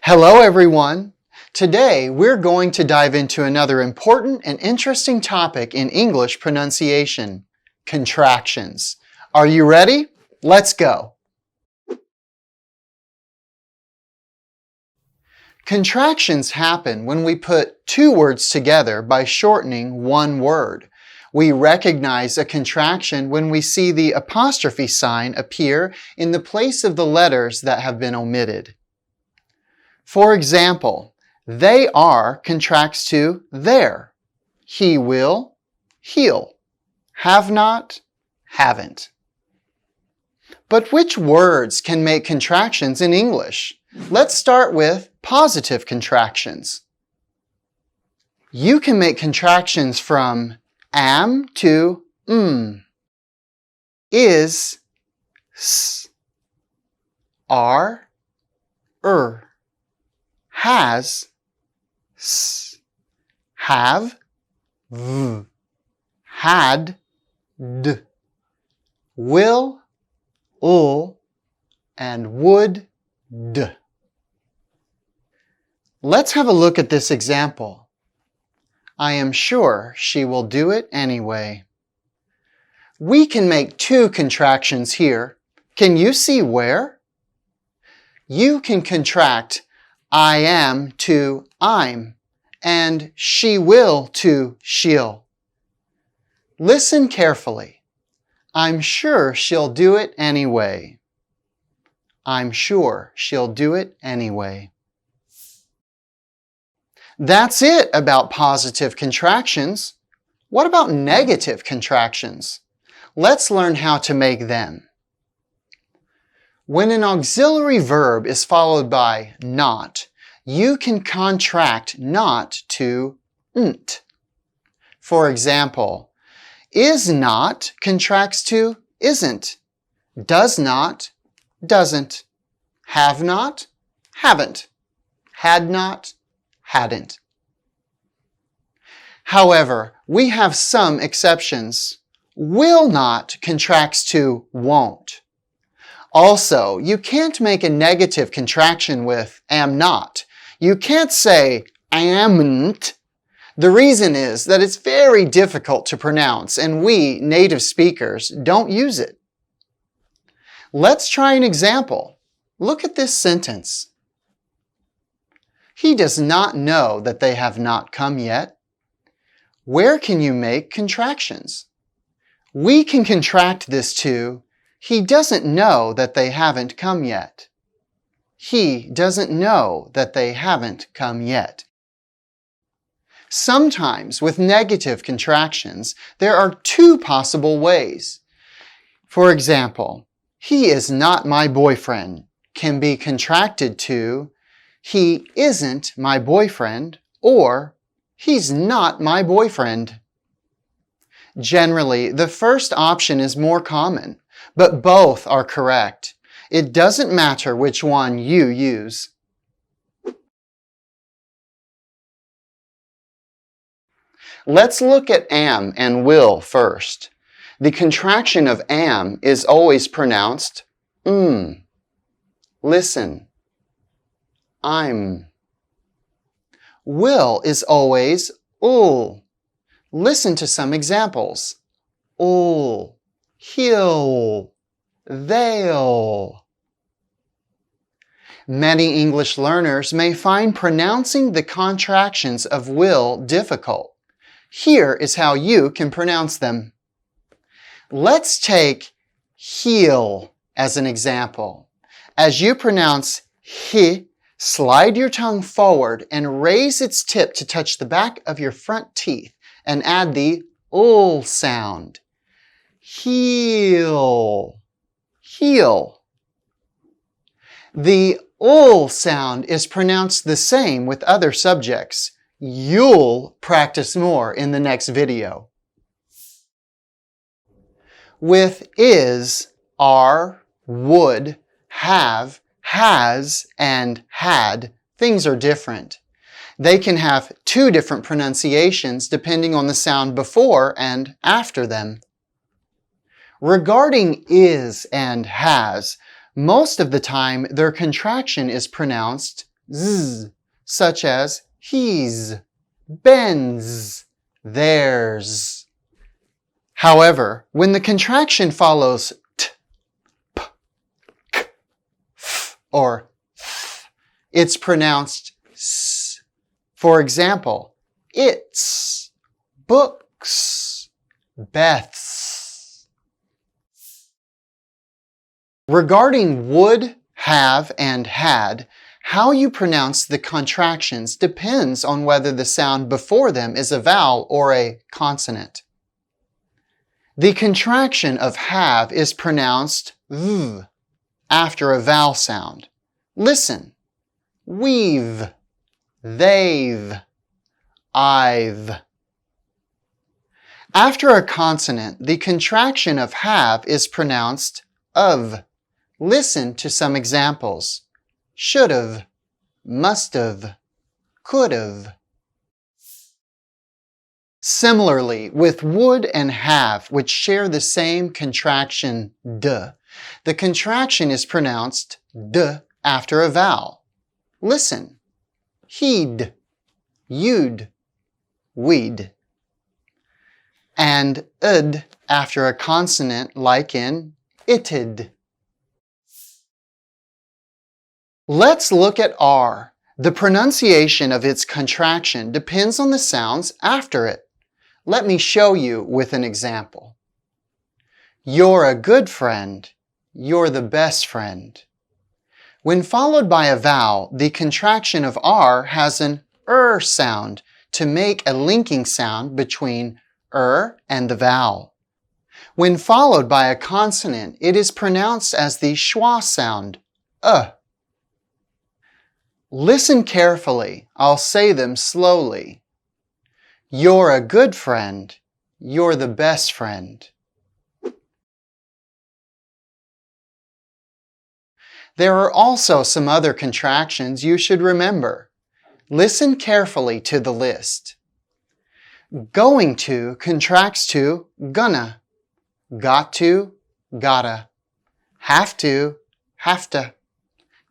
Hello everyone! Today we're going to dive into another important and interesting topic in English pronunciation, contractions. Are you ready? Let's go! Contractions happen when we put two words together by shortening one word. We recognize a contraction when we see the apostrophe sign appear in the place of the letters that have been omitted. For example, they are contracts to their. He will, he'll. Have not, haven't. But which words can make contractions in English? Let's start with positive contractions. You can make contractions from am to is, s, are, has, s, have, v, had, d, will, and would, d. Let's have a look at this example. I am sure she will do it anyway. We can make two contractions here. Can you see where? You can contract I am to I'm, and she will to she'll. Listen carefully. I'm sure she'll do it anyway. I'm sure she'll do it anyway. That's it about positive contractions. What about negative contractions? Let's learn how to make them. When an auxiliary verb is followed by not, you can contract not to nt. For example, is not contracts to isn't. Does not, doesn't. Have not, haven't. Had not, hadn't. However, we have some exceptions. Will not contracts to won't. Also, you can't make a negative contraction with am not. You can't say amn't. The reason is that it's very difficult to pronounce and we, native speakers, don't use it. Let's try an example. Look at this sentence. He does not know that they have not come yet. Where can you make contractions? We can contract this to he doesn't know that they haven't come yet. He doesn't know that they haven't come yet. Sometimes with negative contractions, there are two possible ways. For example, he is not my boyfriend can be contracted to he isn't my boyfriend or he's not my boyfriend. Generally, the first option is more common, but both are correct. It doesn't matter which one you use. Let's look at am and will first. The contraction of am is always pronounced Listen. I'm. Will is always ul. Listen to some examples. Ul, he'll, they'll. Many English learners may find pronouncing the contractions of will difficult. Here is how you can pronounce them. Let's take heel as an example. As you pronounce he, slide your tongue forward and raise its tip to touch the back of your front teeth and add the ul sound. Heel, heel. The ul sound is pronounced the same with other subjects. You'll practice more in the next video. With is, are, would, have, has, and had, things are different. They can have two different pronunciations depending on the sound before and after them. Regarding is and has, most of the time their contraction is pronounced z, such as he's, Ben's, theirs. However, when the contraction follows t, p, k, f, or th, it's pronounced s. For example, its, books, Beth's. Regarding would, have, and had, how you pronounce the contractions depends on whether the sound before them is a vowel or a consonant. The contraction of have is pronounced v after a vowel sound. Listen. We've, they've, I've. After a consonant, the contraction of have is pronounced of. Listen to some examples. Should've, must've, could've. Similarly, with would and have, which share the same contraction d, the contraction is pronounced d after a vowel. Listen. He'd, you'd, we'd. And ud after a consonant like in it'd. Let's look at R. The pronunciation of its contraction depends on the sounds after it. Let me show you with an example. You're a good friend. You're the best friend. When followed by a vowel, the contraction of R has an sound to make a linking sound between and the vowel. When followed by a consonant, it is pronounced as the schwa sound, Listen carefully. I'll say them slowly. You're a good friend. You're the best friend. There are also some other contractions you should remember. Listen carefully to the list. Going to contracts to gonna. Got to, gotta. Have to, have-to.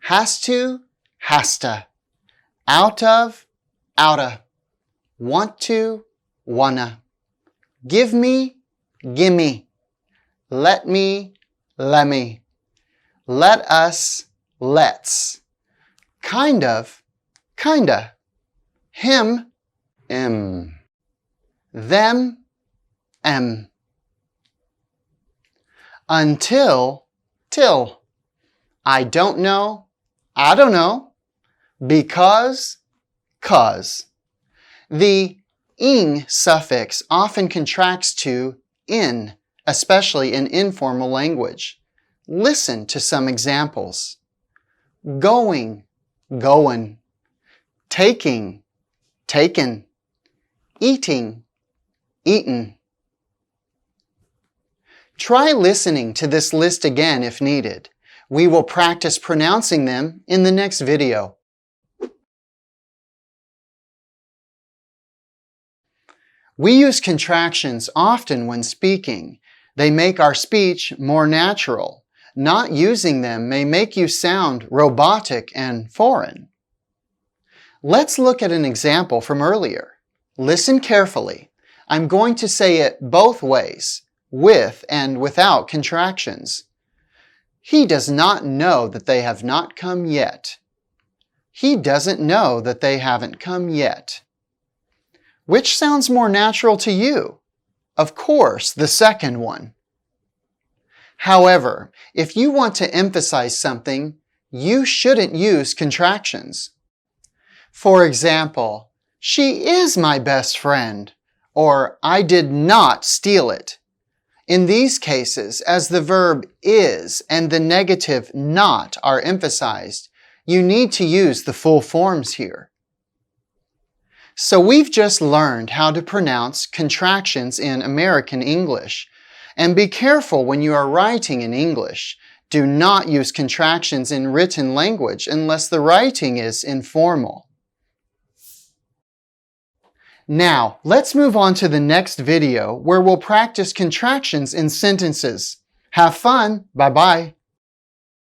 Has to, has-to. Out of, oughta. Want to, wanna. Give me, gimme. Let me, lemme. Let us, let's. Kind of, kinda. Him, them, Until, till. I don't know, I don't know. Because, 'cause. The ing suffix often contracts to in, especially in informal language. Listen to some examples. Going, goin'. Taking, taken. Eating, eaten. Try listening to this list again if needed. We will practice pronouncing them in the next video. We use contractions often when speaking. They make our speech more natural. Not using them may make you sound robotic and foreign. Let's look at an example from earlier. Listen carefully. I'm going to say it both ways, with and without contractions. He does not know that they have not come yet. He doesn't know that they haven't come yet. Which sounds more natural to you? Of course, the second one. However, if you want to emphasize something, you shouldn't use contractions. For example, she is my best friend, or I did not steal it. In these cases, as the verb is and the negative not are emphasized, you need to use the full forms here. So we've just learned how to pronounce contractions in American English. And be careful when you are writing in English. Do not use contractions in written language unless the writing is informal. Now, let's move on to the next video where we'll practice contractions in sentences. Have fun! Bye-bye!